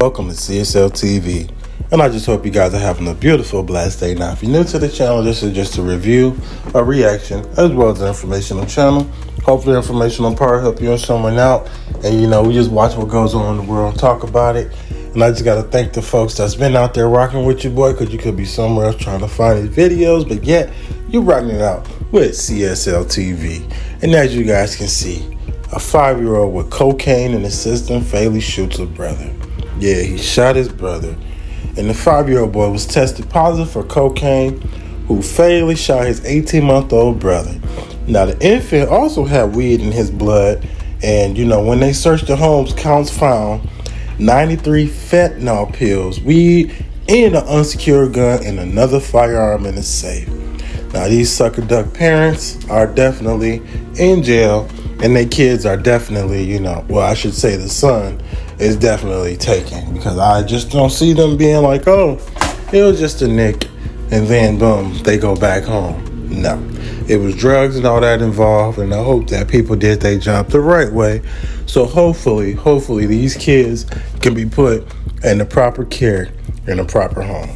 Welcome to CSL TV, and I just hope you guys are having a beautiful, blessed day. Now, if you're new to the channel, this is just a review, a reaction, as well as an informational channel. Hopefully, informational part help you and someone out, and we just watch what goes on in the world and talk about it. And I just got to thank the folks that's been out there rocking with your boy, because you could be somewhere else trying to find these videos, but yet you're rocking it out with CSL TV. And as you guys can see, a 5-year-old with cocaine in his system fatally shoots a brother. Yeah, he shot his brother. And the 5-year-old boy was tested positive for cocaine, who fatally shot his 18-month-old brother. Now, the infant also had weed in his blood. And, when they searched the homes, counts found 93 fentanyl pills, weed, and an unsecured gun and another firearm in the safe. Now, these sucker duck parents are definitely in jail. And their kids are definitely, I should say the son is definitely taken, because I just don't see them being like, oh, it was just a nick, and then boom, they go back home. No, it was drugs and all that involved, and I hope that people did their job the right way. So hopefully these kids can be put in the proper care in a proper home.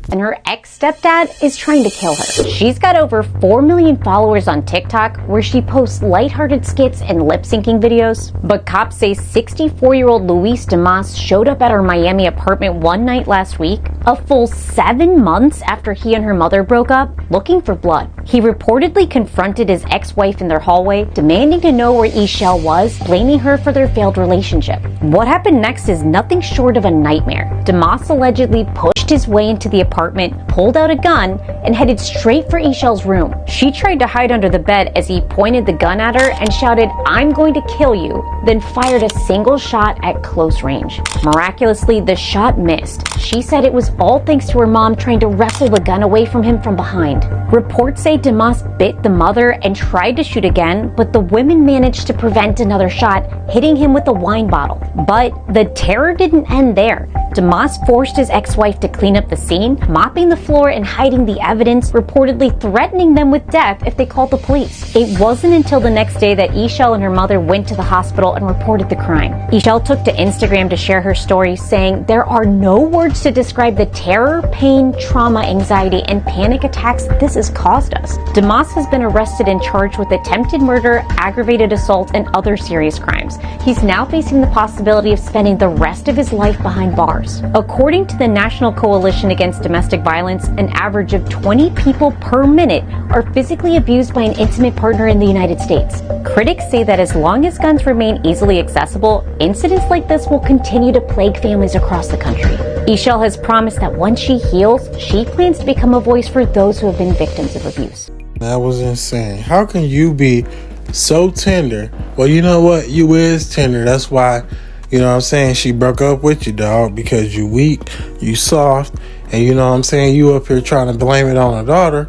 And her ex-stepdad is trying to kill her. She's got over 4 million followers on TikTok, where she posts lighthearted skits and lip-syncing videos. But cops say 64-year-old Luis Dimas showed up at her Miami apartment one night last week, a full 7 months after he and her mother broke up, looking for blood. He reportedly confronted his ex-wife in their hallway, demanding to know where Ishel was, blaming her for their failed relationship. What happened next is nothing short of a nightmare. Dimas allegedly pushed his way into the apartment, pulled out a gun, and headed straight for Ishel's room. She tried to hide under the bed as he pointed the gun at her and shouted, "I'm going to kill you," then fired a single shot at close range. Miraculously, the shot missed. She said it was all thanks to her mom trying to wrestle the gun away from him from behind. Reports say Dimas bit the mother and tried to shoot again, but the women managed to prevent another shot, hitting him with a wine bottle. But the terror didn't end there. Dimas forced his ex-wife to clean up the scene, mopping the floor and hiding the evidence, reportedly threatening them with death if they called the police. It wasn't until the next day that Ishel and her mother went to the hospital and reported the crime. Ishel took to Instagram to share her story, saying, "There are no words to describe the terror, pain, trauma, anxiety, and panic attacks this has caused us." Dimas has been arrested and charged with attempted murder, aggravated assault, and other serious crimes. He's now facing the possibility of spending the rest of his life behind bars. According to the National Coalition Against Domestic Violence, an average of 20 people per minute are physically abused by an intimate partner in the United States. Critics say that as long as guns remain easily accessible, incidents like this will continue to plague families across the country. Ishel has promised that once she heals, she plans to become a voice for those who have been victims of abuse. That was insane. How can you be so tender? Well, you know what? You is tender. That's why, she broke up with you, dog, because you weak, you soft, and you up here trying to blame it on the daughter.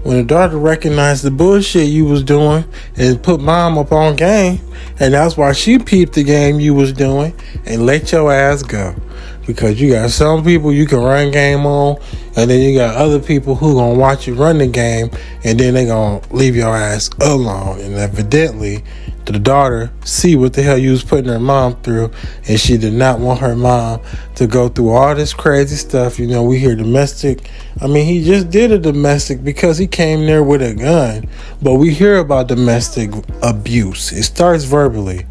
When the daughter recognized the bullshit you was doing and put mom up on game, and that's why she peeped the game you was doing and let your ass go. Because you got some people you can run game on, and then you got other people who gonna watch you run the game, and then they gonna leave your ass alone. And evidently, the daughter see what the hell you was putting her mom through, and she did not want her mom to go through all this crazy stuff. We hear domestic. He just did a domestic because he came there with a gun. But we hear about domestic abuse. It starts verbally,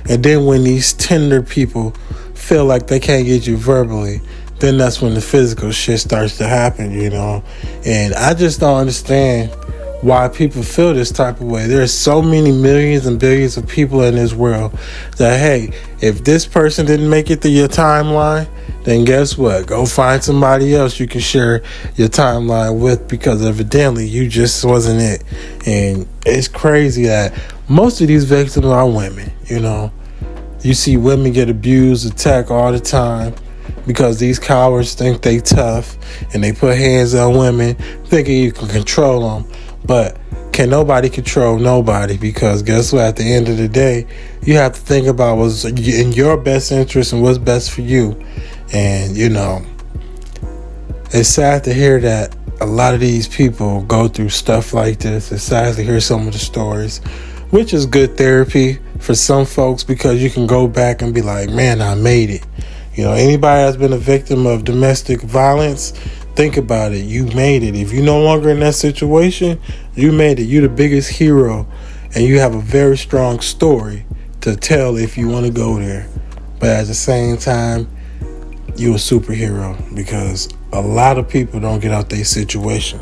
and then when these tender people feel like they can't get you verbally, then that's when the physical shit starts to happen, And I just don't understand why people feel this type of way. There's so many millions and billions of people in this world that, hey, if this person didn't make it to your timeline, then guess what? Go find somebody else you can share your timeline with, because evidently you just wasn't it. And it's crazy that most of these victims are women, You see women get abused, attacked all the time because these cowards think they tough and they put hands on women thinking you can control them. But can nobody control nobody, because guess what? At the end of the day, you have to think about what's in your best interest and what's best for you. And, it's sad to hear that a lot of these people go through stuff like this. It's sad to hear some of the stories. which is good therapy for some folks, because you can go back and be like, man, I made it. You know, anybody that's been a victim of domestic violence, think about it. You made it. If you're no longer in that situation, you made it. You're the biggest hero, and you have a very strong story to tell if you want to go there. But at the same time, you're a superhero because a lot of people don't get out their situation.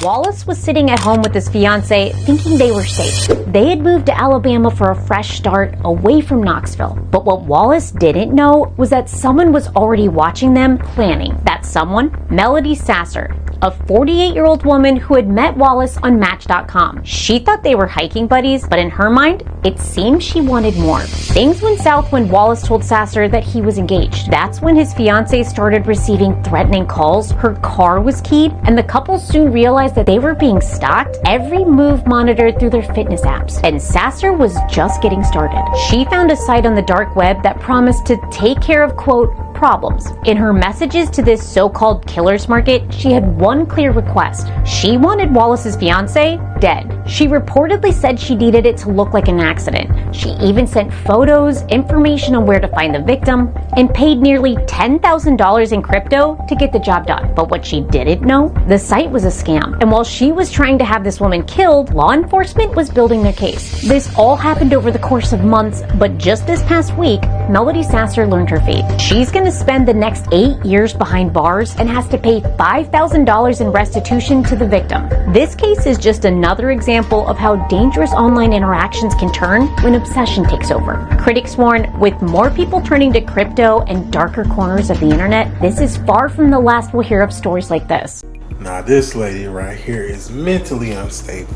Wallace was sitting at home with his fiance thinking they were safe. They had moved to Alabama for a fresh start away from Knoxville. But what Wallace didn't know was that someone was already watching them planning. That someone? Melody Sasser, a 48-year-old woman who had met Wallace on Match.com. She thought they were hiking buddies, but in her mind, it seemed she wanted more. Things went south when Wallace told Sasser that he was engaged. That's when his fiance started receiving threatening calls, her car was keyed, and the couple soon realized that they were being stalked, every move monitored through their fitness apps. And Sasser was just getting started. She found a site on the dark web that promised to take care of, quote, problems. In her messages to this so-called killer's market, she had one clear request. She wanted Wallace's fiance dead. She reportedly said she needed it to look like an accident. She even sent photos, information on where to find the victim, and paid nearly $10,000 in crypto to get the job done. But what she didn't know, the site was a scam. And while she was trying to have this woman killed, law enforcement was building their case. This all happened over the course of months, but just this past week, Melody Sasser learned her fate. She's going to spend the next 8 years behind bars and has to pay $5,000 in restitution to the victim. This case is just another example of how dangerous online interactions can turn when obsession takes over. Critics warn, with more people turning to crypto and darker corners of the internet, this is far from the last we'll hear of stories like this. Now, this lady right here is mentally unstable.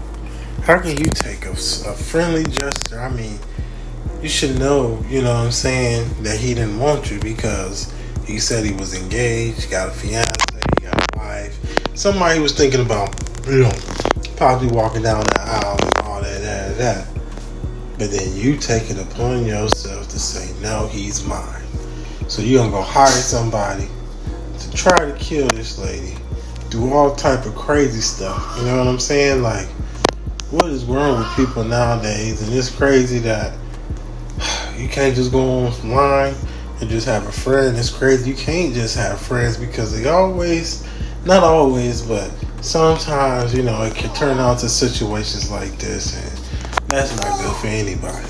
How can you take a friendly gesture? I mean, you should know, you know what I'm saying, that he didn't want you because he said he was engaged, got a fiance, got a wife. Somebody was thinking about, you know, probably walking down the aisle and all that. But then you take it upon yourself to say, no, he's mine. So you're going to go hire somebody to try to kill this lady, do all type of crazy stuff. You know what I'm saying? Like, what is wrong with people nowadays? And it's crazy that you can't just go online and just have a friend. It's crazy. You can't just have friends because they always, not always, but sometimes, you know, it can turn out to situations like this, and that's not good for anybody.